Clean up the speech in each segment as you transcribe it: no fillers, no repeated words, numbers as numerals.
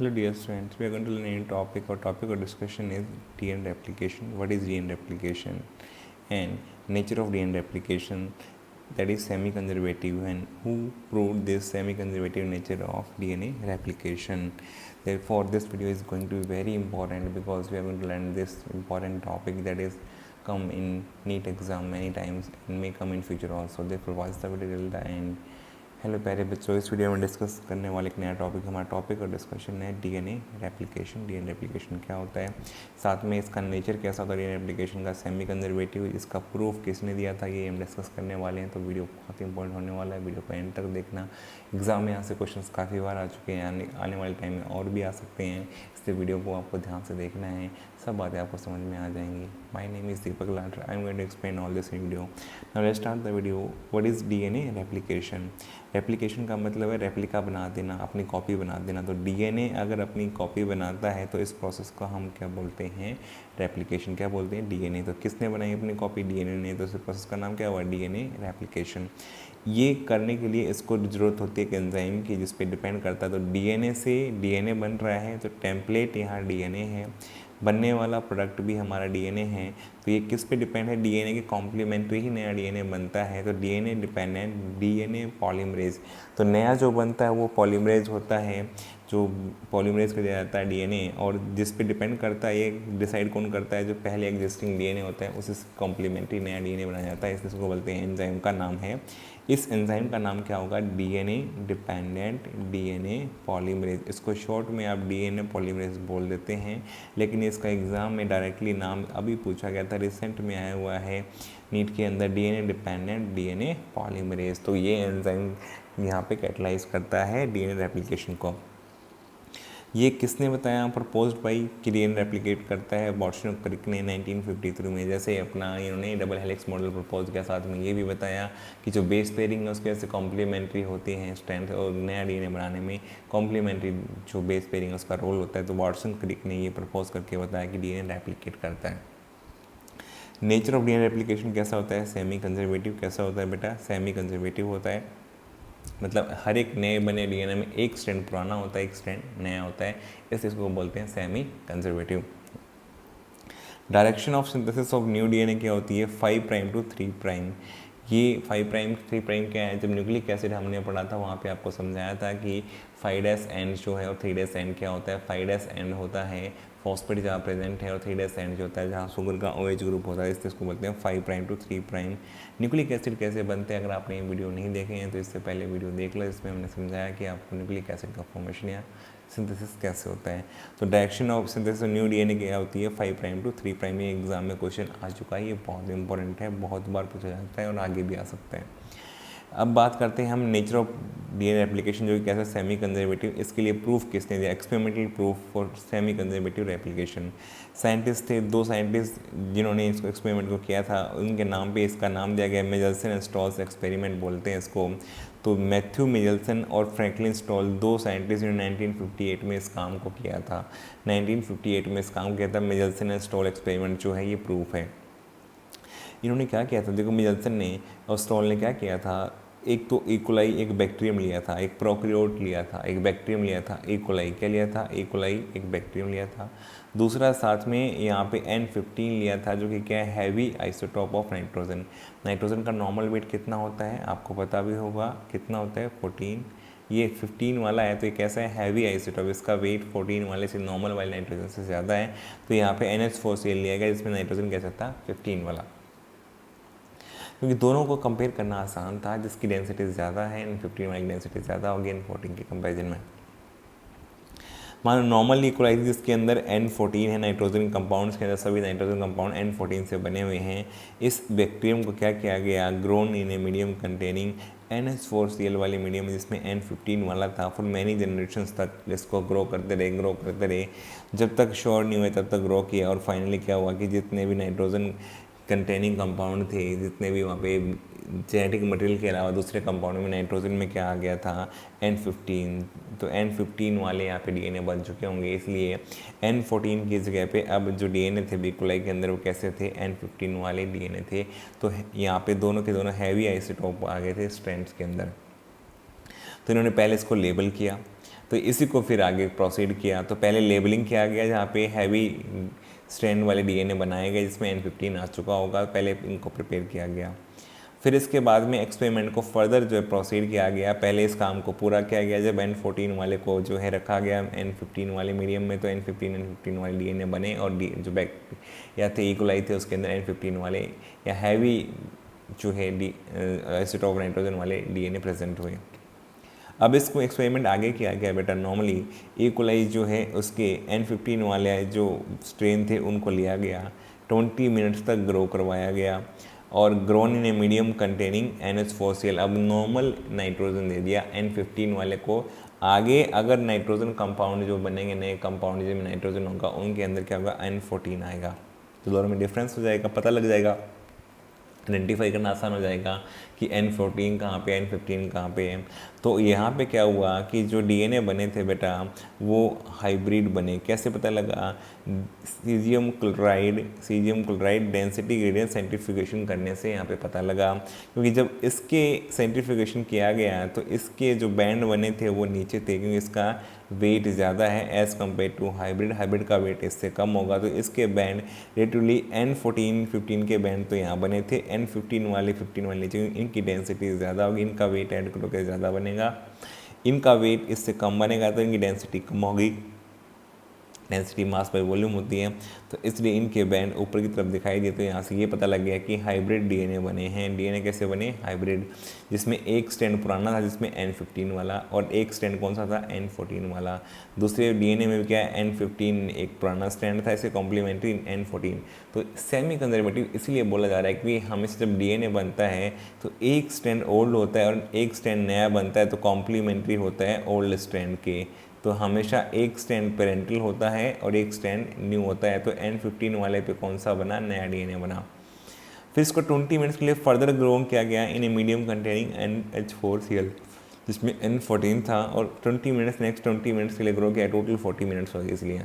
Hello dear students, we are going to learn a new topic. Our topic of discussion is DNA replication. What is DNA replication and nature of DNA replication, that is semi-conservative, and who proved this semi-conservative nature of DNA replication. Therefore this video is going to be very important because we are going to learn this important topic that is come in NEET exam many times and may come in future also. Therefore watch the video till the end. Hello प्यारे बच्चों, इस video में discuss करने वाले एक नया topic, हमारा topic और डिस्कशन है डीएनए रेप्लिकेशन। डीएनए रेप्लिकेशन क्या होता है, साथ में इसका नेचर कैसा होता है, डीएनए रेप्लिकेशन का सेमी कंजर्वेटिव, इसका प्रूफ किसने दिया था, ये हम डिस्कस करने वाले हैं। तो वीडियो बहुत इंपॉर्टेंट होने वाला है, वीडियो को एंड तक देखना। एग्जाम में यहाँ से क्वेश्चन काफ़ी बार आ चुके हैं, आने वाले टाइम में और भी आ सकते हैं, इसलिए वीडियो को आपको ध्यान से देखना है, सब बातें आपको समझ में आ जाएंगी। My name is Deepak Latar, I am going to explain all this in video. Now let's start the video. What is DNA replication? Replication का मतलब है रेप्लिका बना देना, अपनी कॉपी बना देना। तो डीएनए अगर अपनी कॉपी बनाता है तो इस प्रोसेस को हम क्या बोलते हैं, रेप्लिकेशन। क्या बोलते हैं, डीएनए। तो किसने बनाई अपनी कॉपी, डीएनए ने, तो इस प्रोसेस का नाम क्या हुआ, डीएनए रेप्लिकेशन। ये करने के लिए इसको ज़रूरत होती है एक एंजाइम की, जिस पे डिपेंड करता है। तो डीएनए से डीएनए बन रहा है, तो टेम्पलेट यहाँ डीएनए है, बनने वाला प्रोडक्ट भी हमारा डीएनए है। तो ये किस पे डिपेंड है, डीएनए के कॉम्प्लीमेंट्री ही नया डीएनए बनता है। तो डीएनए डिपेंडेंट डीएनए पॉलीमरेज, तो नया जो बनता है वो पॉलीमरेज होता है, जो पॉलीमरेज कर दिया जाता है डीएनए, और जिस पे डिपेंड करता है ये डिसाइड कौन करता है, जो पहले एग्जिस्टिंग डीएनए होता है उसी से कॉम्प्लीमेंट्री नया डीएनए बनाया जाता है। इसको बोलते हैं, एंजाइम का नाम है, इस एंजाइम का नाम क्या होगा, डीएनए डिपेंडेंट डीएनए पॉलीमरेज। इसको शॉर्ट में आप डीएनए पॉलीमरेज बोल देते हैं, लेकिन इसका एग्ज़ाम में डायरेक्टली नाम अभी पूछा गया था, रिसेंट में आया हुआ है नीट के अंदर, डीएनए डिपेंडेंट डीएनए पॉलीमरेज। तो ये एंजाइम यहाँ पे कैटलाइज करता है डीएनए रेप्लिकेशन को। ये किसने बताया, प्रपोज्ड बाई कि डीएनए रेप्लिकेट करता है, बॉटशन क्रिक ने 1953 में। जैसे अपना इन्होंने डबल हेलिक्स मॉडल प्रपोज किया, साथ में ये भी बताया कि जो बेस पेयरिंग है उसके वजह से कॉम्प्लीमेंट्री होती हैं स्ट्रेंथ, और नया डीएनए बनाने में कॉम्प्लीमेंट्री जो बेस पेयरिंग है उसका रोल होता है। तो बॉटशन क्रिक ने ये प्रपोज करके बताया कि डीएनए रेप्लिकेट करता है। नेचर ऑफ डीएनए रेप्लिकेशन कैसा होता है, सेमी कंजर्वेटिव। कैसा होता है बेटा, सेमी कंजर्वेटिव होता है, मतलब हर एक नए बने डीएनए में एक स्ट्रैंड पुराना होता है, एक स्ट्रैंड नया होता है, इसको बोलते हैं semi conservative. Direction of synthesis of new DNA क्या होती है, 5 प्राइम टू 3 प्राइम। ये 5 प्राइम 3 प्राइम क्या है, जब न्यूक्लिक एसिड हमने पढ़ा था वहाँ पे आपको समझाया था कि 5' एंड जो है और 3' एंड क्या होता है। 5' एंड होता है फॉस्फेट जहाँ प्रेजेंट है, और 3' एंड जो होता है जहाँ शुगर का OH ग्रुप होता है, इसको बोलते हैं 5 prime to 3 prime. Nucleic acid कैसे बनते हैं, अगर आपने ये वीडियो नहीं देखे हैं तो इससे पहले वीडियो देख लो, इसमें हमने समझाया कि आपको न्यूक्लिक एसिड का फॉर्मेशन या सिंथेसिस कैसे होता है। तो direction of synthesis new DNA क्या होती है, 5 प्राइम टू 3 प्राइम। ये एग्जाम में क्वेश्चन आ चुका है, ये बहुत इंपॉर्टेंट है, बहुत बार पूछा जाता है और आगे भी आ सकता है। अब बात करते हैं हम नेचर ऑफ डीएनए रेप्लिकेशन, जो कि कैसा सेमी कंजर्वेटिव। इसके लिए प्रूफ किसने दिया, experimental proof for semi conservative replication. Scientist थे, 2 साइंटिस्ट जिन्होंने इसको एक्सपेरिमेंट को किया था, उनके नाम पे इसका नाम दिया गया, मिचेल्सन स्टॉल्स एक्सपेरिमेंट बोलते हैं इसको। तो मैथ्यू मिचेल्सन और फ्रैंकलिन स्टॉल, 2 साइंटिस्ट जिन्होंने 1958 में इस काम को किया था, 1958 में इस काम किया था। मिचेल्सन स्टॉल एक्सपेरिमेंट जो है ये प्रूफ है। इन्होंने क्या किया था, देखो मिचेल्सन ने और स्टॉल ने क्या किया था, एक तो इकोलाई एक बैक्टीरियम लिया था, एक प्रोकैरियोट लिया था, एक बैक्टीरियम लिया था, इकोलाई क्या लिया था, इकोलाई एक बैक्टीरियम लिया था। दूसरा साथ में यहाँ पे N15 लिया था, जो कि क्या है, heavy isotope of nitrogen. Nitrogen का नॉर्मल वेट कितना होता है, आपको पता भी होगा कितना होता है, 14। ये 15 वाला है तो ये कैसा है, हैवी आइसोटोप, इसका वेट 14 वाले से नॉर्मल वाले नाइट्रोजन से ज़्यादा है। तो यहाँ पे NH4Cl लिया गया, जिसमें नाइट्रोजन कैसा था, 15 वाला, क्योंकि दोनों को कंपेयर करना आसान था, जिसकी डेंसिटी ज़्यादा है, N15 वाली डेंसिटी ज़्यादा होगी N14 के कंपैरिजन में। मान लो नॉर्मल इक्वलाइज जिसके अंदर N14 है, नाइट्रोजन कंपाउंड्स के अंदर सभी नाइट्रोजन कंपाउंड N14 से बने हुए हैं। इस बैक्टीरियम को क्या किया गया, grown in a medium containing NH4Cl वाली मीडियम, जिसमें N15 वाला था, फॉर मैनी जनरेशन्स तक इसको ग्रो करते रहे, जब तक श्योर नहीं हुए तब तक ग्रो किया। और फाइनली क्या हुआ कि जितने भी नाइट्रोजन कंटेनिंग कंपाउंड थे, जितने भी वहाँ पे जेनेटिक मटेरियल के अलावा दूसरे कंपाउंड में नाइट्रोजन में क्या आ गया था, N15। तो N15 वाले यहाँ पे डीएनए बन चुके होंगे, इसलिए N14 की जगह पे अब जो डीएनए थे बिकुलाई के अंदर वो कैसे थे, N15 वाले डीएनए थे। तो यहाँ पे दोनों के दोनों हैवी आइसोटोप आ गए थे स्ट्रैंड्स के अंदर। तो इन्होंने पहले इसको लेबल किया, तो इसी को फिर आगे प्रोसीड किया। तो पहले लेबलिंग किया गया जहाँ पे हैवी स्ट्रैंड वाले डीएनए बनाए गए जिसमें N15 आ चुका होगा, पहले इनको प्रिपेयर किया गया। फिर इसके बाद में एक्सपेरिमेंट को फर्दर जो है प्रोसीड किया गया। पहले इस काम को पूरा किया गया जब N14 वाले को जो है रखा गया N15 वाले मीडियम में, तो N15 वाले डीएनए बने और जो बैक्टीरिया थे इकोलाई थे उसके अंदर N15 वाले या हैवी जो है एसिड ऑफ नाइट्रोजन वाले डीएनए प्रेजेंट हुए। अब इसको एक्सपेरिमेंट आगे किया गया बेटा। नॉर्मली इकोलाई जो है उसके N15 वाले जो स्ट्रेन थे उनको लिया गया, 20 मिनट्स तक ग्रो करवाया गया और grown in a medium containing NH4Cl। अब नॉर्मल नाइट्रोजन दे दिया N15 वाले को। आगे अगर नाइट्रोजन कंपाउंड जो बनेंगे, नए कंपाउंड जिसमें नाइट्रोजन होगा, उनके अंदर क्या होगा, N14 आएगा। तो दोनों में डिफरेंस हो जाएगा, पता लग जाएगा, आइडेंटिफाई करना आसान हो जाएगा कि N14 कहाँ पे, N15 कहाँ पे है। तो यहाँ पे क्या हुआ कि जो डीएनए बने थे बेटा वो हाइब्रिड बने। कैसे पता लगा, caesium chloride density gradient centrifugation करने से यहाँ पे पता लगा। क्योंकि जब इसके सेंट्रीफ्यूगेशन किया गया तो इसके जो बैंड बने थे वो नीचे थे, क्योंकि इसका वेट ज़्यादा है एज़ कम्पेयर टू हाइब्रिड का वेट इससे कम होगा। तो इसके बैंड रिलेटिवली N14-15 के बैंड तो यहाँ बने थे, N15 वाले 15 वाले इनकी डेंसिटी ज़्यादा होगी, इनका वेट ऐड करोगे ज़्यादा बनेगा, इनका वेट इससे कम बनेगा तो इनकी डेंसिटी कम होगी। डेंसिटी मास बाय वॉल्यूम होती है, तो इसलिए इनके बैंड ऊपर की तरफ दिखाई दिए। तो यहाँ से ये पता लग गया कि हाइब्रिड डीएनए बने हैं। डीएनए कैसे बने, हाइब्रिड, जिसमें एक स्ट्रैंड पुराना था जिसमें N15 वाला और एक स्ट्रैंड कौन सा था, N14 वाला। दूसरे डीएनए में भी क्या है, N15 एक पुराना स्ट्रैंड था, इसे कॉम्प्लीमेंट्री N14। तो सेमी कंजर्वेटिव इसलिए बोला जा रहा है कि हमेशा जब डीएनए बनता है तो एक स्ट्रैंड ओल्ड होता है और एक स्ट्रैंड नया बनता है, तो कॉम्प्लीमेंट्री होता है ओल्ड स्ट्रैंड के। तो हमेशा एक स्ट्रैंड पेरेंटल होता है और एक स्ट्रैंड न्यू होता है। तो N15 वाले पे कौन सा बना, नया डीएनए बना। फिर इसको 20 मिनट्स के लिए फर्दर ग्रो किया गया इन ए मीडियम कंटेनिंग NH4Cl, जिसमें N14 था, और 20 मिनट्स नेक्स्ट 20 मिनट्स के लिए ग्रो किया, टोटल 40 मिनट्स हो गए। इसलिए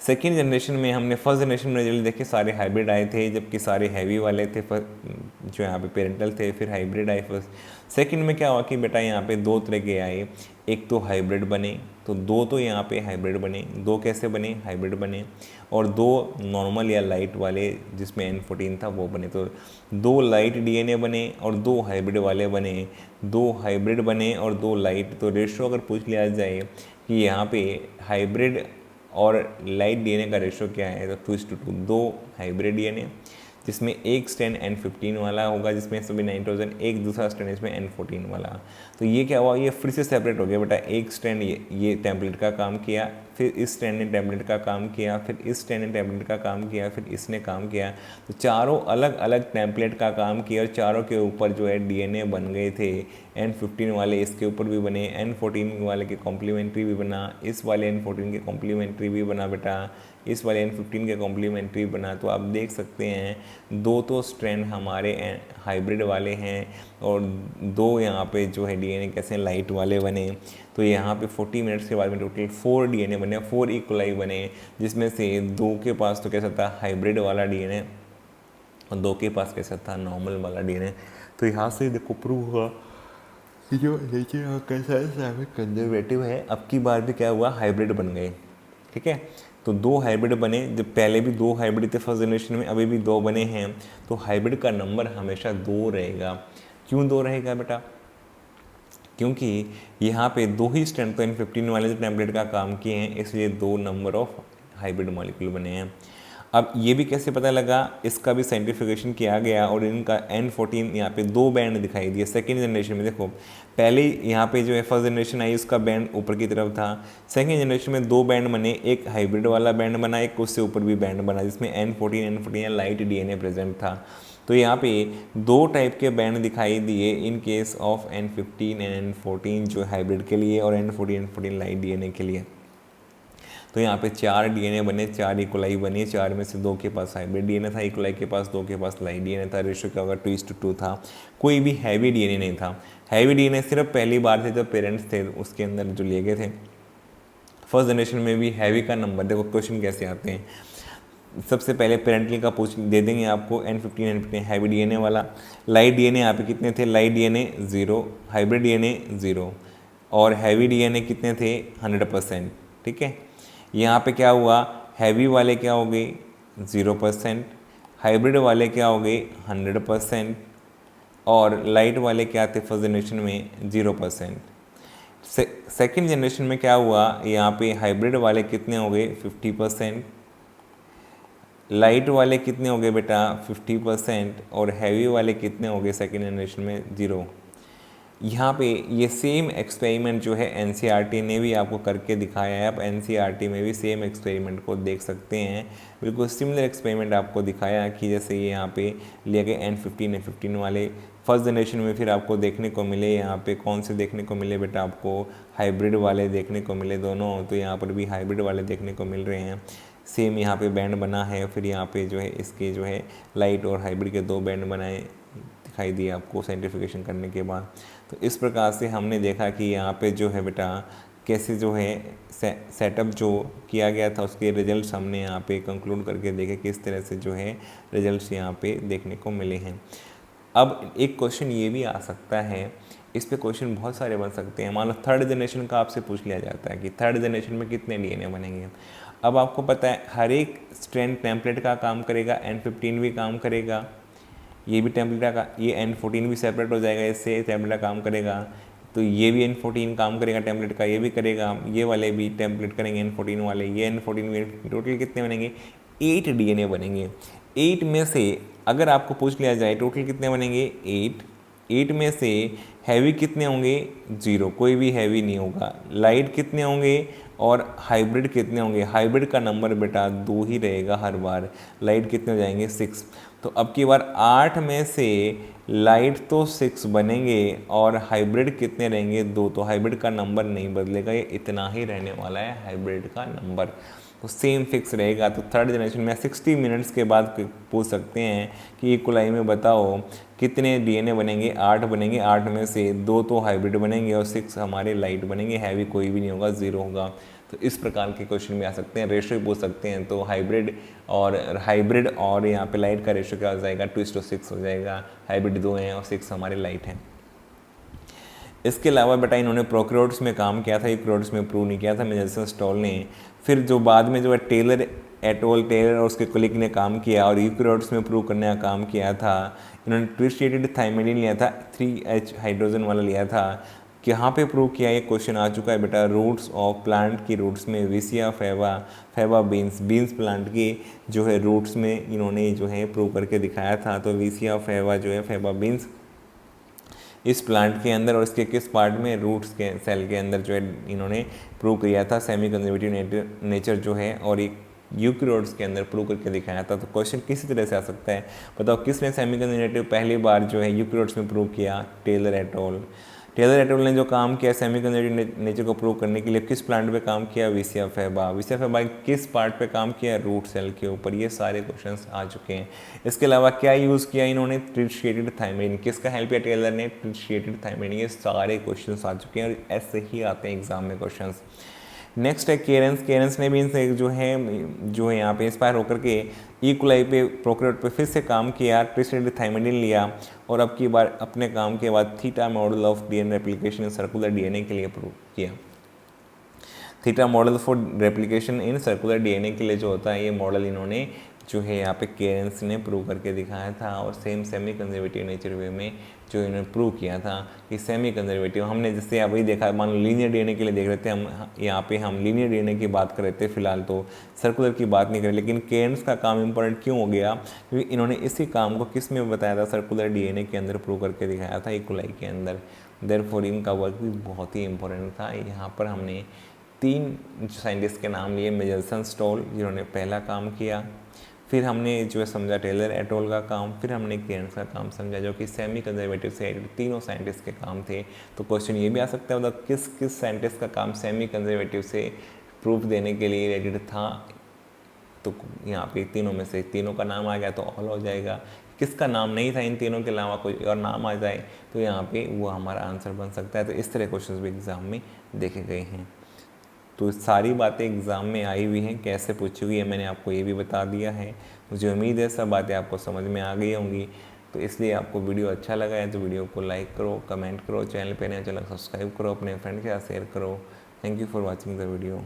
सेकेंड जनरेशन में हमने फर्स्ट जनरेशन में रिजल्ट देखे, सारे हाइब्रिड आए थे, जबकि सारे हैवी वाले थे जो यहाँ पे पेरेंटल थे, फिर हाइब्रिड आए फर्स्ट। सेकंड में क्या हुआ कि बेटा यहाँ पे दो तरह के आए, एक तो हाइब्रिड बने, तो दो तो यहाँ पे हाइब्रिड बने। दो कैसे बने, हाइब्रिड बने, और दो नॉर्मल या लाइट वाले जिसमें N14 था वो बने। तो दो लाइट डीएनए बने और दो हाइब्रिड वाले बने, दो हाइब्रिड बने और दो लाइट। तो रेशो अगर पूछ लिया जाए कि यहाँ पे हाइब्रिड और लाइट डीएनए का रेशो क्या है, तो 2:2, दो हाइब्रिड डीएनए जिसमें एक स्ट्रैंड N15 वाला होगा जिसमें सभी नाइट्रोजन, एक दूसरा स्ट्रैंड इसमें N14 वाला। तो ये क्या हुआ, ये फिर से सेपरेट हो गया बेटा। एक स्ट्रैंड ये टेम्पलेट का काम किया, फिर इस स्ट्रैंड ने टेम्पलेट का काम किया, फिर इस स्ट्रैंड ने टेम्पलेट का काम किया, फिर इसने काम किया। तो चारों अलग अलग टेम्पलेट का काम किया और चारों के ऊपर जो है डीएनए बन गए थे। N15 वाले इसके ऊपर भी बने, N14 वाले के कॉम्प्लीमेंट्री भी बना, इस वाले N14 के कॉम्प्लीमेंट्री भी बना बेटा, इस वाले N15 के कॉम्प्लीमेंट्री बना। तो आप देख सकते हैं दो तो स्ट्रैंड हमारे हाइब्रिड वाले हैं और दो यहाँ पे जो है डीएनए कैसे लाइट वाले बने। तो यहाँ पे 40 मिनट्स के बाद में टोटल 4 डीएनए बने, 4 इकोलाई बने, जिसमें से दो के पास तो कैसा था, हाइब्रिड वाला डीएनए, और दो के पास कैसा था, नॉर्मल वाला डीएनए। तो यहाँ से देखो प्रूव हुआ कि जो नेचर कैसा कंजर्वेटिव है। अब की बार भी क्या हुआ, हाइब्रिड बन गए। ठीक है, तो दो हाइब्रिड बने, जब पहले भी दो हाइब्रिड थे फर्स्ट जनरेशन में, अभी भी दो बने हैं। तो हाइब्रिड का नंबर हमेशा 2 रहेगा। क्यों 2 रहेगा बेटा, क्योंकि यहाँ पे दो ही स्ट्रैंड तो N15 वाले जो टेम्पलेट का काम किए हैं, इसलिए 2 नंबर ऑफ हाइब्रिड मॉलिक्यूल बने हैं। अब ये भी कैसे पता लगा, इसका भी साइंटिफिकेशन किया गया और इनका N14 यहाँ पे 2 बैंड दिखाई दिए सेकेंड जनरेशन में। देखो पहले यहाँ पे जो है फर्स्ट जनरेशन आई उसका बैंड ऊपर की तरफ था, सेकेंड जनरेशन में 2 बैंड बने, एक हाइब्रिड वाला बैंड बना, एक उससे ऊपर भी बैंड बना जिसमें N14 लाइट डीएनए प्रेजेंट था। तो यहाँ पे 2 टाइप के बैंड दिखाई दिए in case of N15 and N14 जो हाइब्रिड के लिए और N14 लाइट डीएनए के लिए। तो यहाँ पे 4 डीएनए बने, 4 इकोलाई बनी, 4 में से 2 के पास हाइब्रिड डीएनए था, इकोलाई के पास 2 के पास लाइट डीएनए था। रेशो क्या होगा, 2:2 था। कोई भी हैवी डीएनए नहीं था। हैवी डीएनए सिर्फ पहली बार थे जब पेरेंट्स थे उसके अंदर जो लिए गए थे। फर्स्ट जनरेशन में भी हैवी का नंबर, देखो क्वेश्चन कैसे आते हैं, सबसे पहले पेरेंटल का पूछ दे देंगे आपको N15 हैवी डीएनए वाला। लाइट डीएनए यहाँ पे कितने थे, लाइट डीएनए 0, हाइब्रिड डीएनए 0, और हैवी डीएनए कितने थे 100%। ठीक है, यहाँ पे क्या हुआ, हैवी वाले क्या हो गए 0%, हाइब्रिड वाले क्या हो गए 100%, और लाइट वाले क्या थे फर्स्ट जनरेशन में 0%। सेकेंड जनरेशन में क्या हुआ, यहाँ पे हाइब्रिड वाले कितने हो गए 50%, लाइट वाले कितने हो गए बेटा 50%, और हैवी वाले कितने हो गए सेकेंड जनरेशन में 0। यहाँ पे ये सेम एक्सपेरिमेंट जो है एनसीईआरटी ने भी आपको करके दिखाया है। आप एनसीईआरटी में भी सेम एक्सपेरिमेंट को देख सकते हैं। बिल्कुल सिमिलर एक्सपेरिमेंट आपको दिखाया कि जैसे ये यहाँ पे लिए गए N15 N15 वाले फर्स्ट जनरेशन में, फिर आपको देखने को मिले यहाँ पे कौन से देखने को मिले बेटा, आपको हाइब्रिड वाले देखने को मिले दोनों। तो यहाँ पर भी हाइब्रिड वाले देखने को मिल रहे हैं। सेम यहाँ पे बैंड बना है, फिर यहाँ पे जो है इसके जो है लाइट और हाइब्रिड के 2 बैंड बनाए दिखाई दिए आपको साइंटिफिकेशन करने के बाद। तो इस प्रकार से हमने देखा कि यहाँ पे जो है बेटा कैसे जो है सेटअप जो किया गया था उसके रिजल्ट्स हमने यहाँ पे कंक्लूड करके देखे किस तरह से जो है रिजल्ट्स यहाँ पे देखने को मिले हैं। अब एक क्वेश्चन ये भी आ सकता है, इस पे क्वेश्चन बहुत सारे बन सकते हैं। मान लो थर्ड जनरेशन का आपसे पूछ लिया जाता है कि थर्ड जनरेशन में कितने डीएनए बनेंगे। अब आपको पता है हर एक स्ट्रैंड टेम्पलेट का काम करेगा, N15 भी काम करेगा, ये भी टेम्पलेट का, ये N14 भी सेपरेट हो जाएगा, इससे टेम्पलेट काम करेगा, तो ये भी N14 काम करेगा टेम्पलेट का, ये भी करेगा, ये वाले भी टेम्पलेट करेंगे N14 वाले, ये N14 भी। टोटल कितने बनेंगे 8 डीएनए बनेंगे। 8 में से अगर आपको पूछ लिया जाए टोटल कितने बनेंगे 8 में से हैवी कितने होंगे 0, कोई भी हैवी नहीं होगा। लाइट कितने होंगे और हाइब्रिड कितने होंगे, हाइब्रिड का नंबर बेटा 2 ही रहेगा हर बार। लाइट कितने हो जाएंगे 6। तो अब की बार 8 में से लाइट तो 6 बनेंगे और हाइब्रिड कितने रहेंगे 2, तो हाइब्रिड का नंबर नहीं बदलेगा, ये इतना ही रहने वाला है हाइब्रिड का नंबर, तो सेम फिक्स रहेगा। तो थर्ड जनरेशन में 60 मिनट्स के बाद पूछ सकते हैं कि इक्वलाई में बताओ कितने डीएनए बनेंगे, 8 बनेंगे, 8 में से 2 तो हाइब्रिड बनेंगे और 6 हमारे लाइट बनेंगे, हैवी कोई भी नहीं होगा, 0 होगा। तो इस प्रकार के क्वेश्चन भी आ सकते हैं। रेशो पूछ सकते हैं, तो हाइब्रिड और यहाँ पे लाइट का रेशो क्या हो जाएगा 2:6 हो जाएगा। हाइब्रिड 2 हैं और 6 हमारे लाइट हैं। इसके अलावा बेटा इन्होंने प्रोकैरियोट्स में काम किया था, यूकैरियोट्स में प्रूव नहीं किया था मिचेल्सन स्टॉल ने। फिर जो बाद में जो है टेलर और उसके कोलिग ने काम किया और यूकैरियोट्स में प्रूव करने का काम किया था। इन्होंने ट्विस्टेटेड थायमिडिन लिया था, 3H हाइड्रोजन वाला लिया था। यहाँ पे प्रूव किया, ये क्वेश्चन आ चुका है बेटा, रूट्स ऑफ प्लांट की रूट्स में विसिया फैबा बीन्स प्लांट की जो है रूट्स में इन्होंने जो है प्रूव करके दिखाया था। तो विसिया फैबा जो है फैबा बीन्स इस प्लांट के अंदर और इसके किस पार्ट में, रूट्स के सेल के अंदर जो है इन्होंने प्रूव किया था सेमी कंजर्वेटिव नेचर जो है, और एक यूकैरियोट्स के अंदर प्रूव करके दिखाया था। तो क्वेश्चन किसी तरह से आ सकता है, बताओ किसने सेमी कंजर्वेटिव पहली बार जो है यूकैरियोट्स में प्रूव किया, टेलर एटोल ने जो काम किया सेमी कंजर्वेटिव नेचर को प्रूव करने के लिए किस प्लांट पे काम किया, विसिया फैबा किस पार्ट पे काम किया, रूट सेल के ऊपर। ये सारे क्वेश्चंस आ चुके हैं। इसके अलावा क्या यूज़ किया इन्होंने, ट्रिटिएटेड थायमिन, किसका हेल्प किया टेलर ने, ट्रिटिएटेड थायमिन। ये सारे क्वेश्चंस आ चुके हैं और ऐसे ही आते हैं एग्जाम में क्वेश्चंस। नेक्स्ट है केरेंस ने भी इनसे जो है यहाँ पे इंस्पायर होकर के इक्वलाई पे प्रोकैरियोट पे फिर से काम किया, ट्विस्टेड थायमिडिन लिया और अब की बार अपने काम के बाद theta model of DNA replication in circular DNA के लिए प्रूव किया। Theta model for replication in circular DNA के लिए जो होता है ये मॉडल इन्होंने जो है यहाँ पे केरेंस ने प्रूव करके दिखाया था और सेमी कंजर्वेटिव नेचर वे में जो इन्होंने प्रूव किया था कि सेमी कंजर्वेटिव। हमने जैसे अभी देखा, मान लो लीनियर डीएनए के लिए देख रहे थे हम, यहाँ पे हम लीनियर डीएनए की बात कर रहे थे फिलहाल, तो सर्कुलर की बात नहीं करें। लेकिन केरेंस का काम इंपॉर्टेंट क्यों हो गया, क्योंकि इन्होंने इसी काम को किस में बताया था, सर्कुलर डीएनए के अंदर प्रूव करके दिखाया था, इक्वलाई के अंदर। देयरफॉर इनका वर्क भी बहुत ही इंपॉर्टेंट था। यहाँ पर हमने 3 साइंटिस्ट के नाम लिए, मिचेल्सन स्टॉल जिन्होंने पहला काम किया, फिर हमने जो है समझा टेलर एटोल का काम, फिर हमने केरेंस का काम समझा जो कि सेमी कंजर्वेटिव से रिलेटेड तीनों साइंटिस्ट के काम थे। तो क्वेश्चन ये भी आ सकता है, मतलब किस साइंटिस्ट का काम सेमी कंजर्वेटिव से प्रूफ देने के लिए रिलेटेड था। तो यहाँ पे तीनों में से तीनों का नाम आ गया तो ऑल हो जाएगा। किसका नाम नहीं था इन तीनों के अलावा कोई और नाम आ जाए तो यहाँ पे वो हमारा आंसर बन सकता है। तो इस तरह क्वेश्चन भी एग्जाम में देखे गए हैं। तो सारी बातें एग्ज़ाम में आई हुई हैं, कैसे पूछी हुई है मैंने आपको ये भी बता दिया है। मुझे उम्मीद है सब बातें आपको समझ में आ गई होंगी। तो इसलिए आपको वीडियो अच्छा लगा है तो वीडियो को लाइक करो, कमेंट करो, चैनल पे नए चैनल सब्सक्राइब करो, अपने फ्रेंड के साथ शेयर करो। Thank you for watching the video.